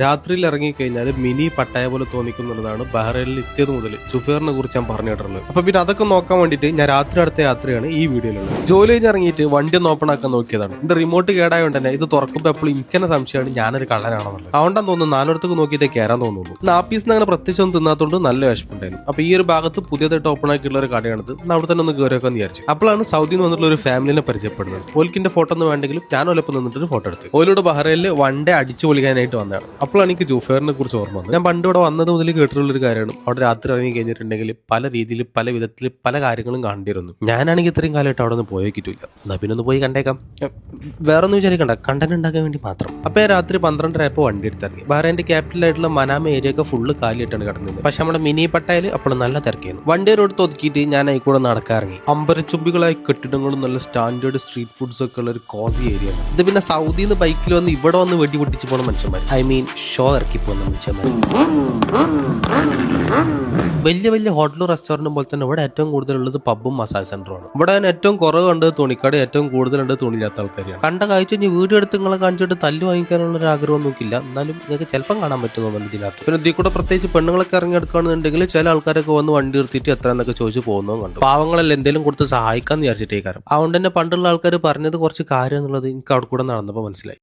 രാത്രിയിൽ ഇറങ്ങിക്കഴിഞ്ഞാൽ mini Pattaya പോലെ തോന്നിക്കുന്നുള്ളതാണ് ബഹ്റൈനിൽ എത്തിയത് മുതൽ ജുഫേറിനെ കുറിച്ച് ഞാൻ പറഞ്ഞിട്ടുള്ളത്. അപ്പൊ പിന്നെ അതൊക്കെ നോക്കാൻ വേണ്ടിയിട്ട് ഞാൻ രാത്രി അടുത്ത യാത്രയാണ് ഈ വീഡിയോയിലുള്ളത്. ജോലി കഴിഞ്ഞ് ഇറങ്ങിയിട്ട് വണ്ടി ഒന്ന് ഓപ്പൺ ആക്കാൻ നോക്കിയതാണ്. എന്റെ റിമോട്ട് കേടായോണ്ട് തന്നെ ഇത് തുറക്കുമ്പോൾ എപ്പോഴും എനിക്കെന്നെ സംശയമാണ് ഞാനൊരു കള്ളനാണെന്നുള്ളത്. അതുകൊണ്ടാണ് തോന്നുന്നു നാലോടത്തേക്ക് നോക്കിയിട്ട് കയറാൻ തോന്നുന്നു. നാപ്പീസിന് അങ്ങനെ പ്രത്യേകിച്ചൊന്നും തിന്നാത്തോണ്ട് നല്ല വിശപ്പുണ്ടായിരുന്നു. അപ്പൊ ഈ ഒരു ഭാഗത്ത് പുതിയതായിട്ട് ഓപ്പൺ ആക്കിയുള്ള ഒരു കടയാണിത്. അവിടെ തന്നെ ഒന്ന് കയറിയൊക്കെ വിചാരിച്ചു. അപ്പോഴാണ് സൗദിയിൽ നിന്ന് വന്നിട്ടുള്ള ഒരു ഫാമിലിനെ പരിചയപ്പെടുന്നത്. ഓൽക്കിന്റെ ഫോട്ടോ ഒന്നും വേണ്ടെങ്കിലും ഞാൻ ഒലപ്പം നിന്നിട്ട് ഫോട്ടോ എടുത്തു. ഓലോട് ബഹ്റൈനിൽ വൺ ഡേ അടിച്ചു പൊളിക്കാനായിട്ട് വന്നതാണ്. അപ്പോഴാണ് എനിക്ക് ജുഫേറിനെ കുറിച്ച് ഓർമ്മ വന്നത്. ഞാൻ പണ്ട് ഇവിടെ വന്നത് മുതൽ കേട്ടിട്ടുള്ള ഒരു കാര്യമാണ് അവിടെ രാത്രി ഇറങ്ങി കഴിഞ്ഞിട്ടുണ്ടെങ്കിൽ പല രീതിയിൽ പല വിധത്തിൽ പല കാര്യങ്ങളും കാണേണ്ടിയിരുന്നു. ഞാനാണെങ്കിൽ ഇത്രയും കാലമായിട്ട് അവിടെ ഒന്നും പോയേക്കിട്ടില്ല. എന്നാ പിന്നെ ഒന്ന് പോയി കണ്ടേക്കാം. വേറെ ഒന്നും വിചാരിക്കണ്ട, കണ്ടന്റ് ഉണ്ടാക്കാൻ വേണ്ടി മാത്രം. അപ്പൊ രാത്രി 12:30 ആയപ്പോൾ വണ്ടി എടുത്തിറങ്ങി. ബഹ്റൈൻ്റെ ക്യാപിറ്റൽ ആയിട്ടുള്ള മനാമ ഏരിയ ഒക്കെ ഫുള്ള് കാലിയിട്ടാണ് കിടന്നത്. പക്ഷെ നമ്മുടെ മിനി പട്ടായൽ അപ്പോൾ നല്ല തിരക്കായിരുന്നു. വണ്ടി റോഡ് ഒതുക്കിയിട്ട് ഞാൻ അതിൽ നടക്കാറിറങ്ങി. അമ്പരച്ചുംബികളായ കെട്ടിടങ്ങളും നല്ല സ്റ്റാൻഡേർഡ് സ്ട്രീറ്റ് ഫുഡ്സ് ഒക്കെ ഉള്ള ഒരു കോസി ഏരിയ ആണ് ഇത്. പിന്നെ സൗദിയിൽ നിന്ന് ബൈക്കിൽ വന്ന് ഇവിടെ വന്ന് വെടി പൊട്ടിച്ച് പോകുന്ന മനുഷ്യന്മാർ, ഐ മീൻ ഷോ ഇറക്കി പോകുന്ന മനുഷ്യന്മാർ. വലിയ വലിയ ഹോട്ടലും റെസ്റ്റോറൻറ്റും പോലെ തന്നെ ഇവിടെ ഏറ്റവും കൂടുതലുള്ളത് പബ്ബും മസാജ് സെന്ററുമാണ്. ഇവിടെ ഏറ്റവും കുറവ് കണ്ടത് തുണിക്കട, ഏറ്റവും കൂടുതലുണ്ട് തുണിയില്ലാത്ത ആൾക്കാരാണ്. കണ്ട കാഴ്ച ഇനി വീഡിയോ എടുത്ത് നിങ്ങളെ കാണിച്ചിട്ട് തല്ല് വാങ്ങിക്കാനുള്ള ഒരു ആഗ്രഹം നോക്കില്ല. എന്നാലും നിങ്ങൾക്ക് ചിലപ്പം കാണാൻ പറ്റുന്നു ഇതിനകത്ത്. പിന്നെ ഇതിൽ കൂടെ പ്രത്യേകിച്ച് പെണ്ണുങ്ങളൊക്കെ ഇറങ്ങി എടുക്കുകയാണെന്നുണ്ടെങ്കിൽ ചില ആൾക്കാരൊക്കെ വന്ന് വണ്ടി നിർത്തിയിട്ട് എത്ര എന്നൊക്കെ ചോദിച്ചു പോകുന്നതും കണ്ടു. പാവങ്ങളെല്ലാം എന്തെങ്കിലും കൊടുത്ത് സഹായിക്കാന്ന് വിചാരിച്ചിട്ടേ കാരണം. അതുകൊണ്ട് തന്നെ പണ്ടുള്ള ആൾക്കാർ പറഞ്ഞത് കുറച്ച് കാര്യം എന്നുള്ളത് എനിക്ക് അവിടെ കൂടെ നടന്നപ്പോൾ മനസ്സിലായി.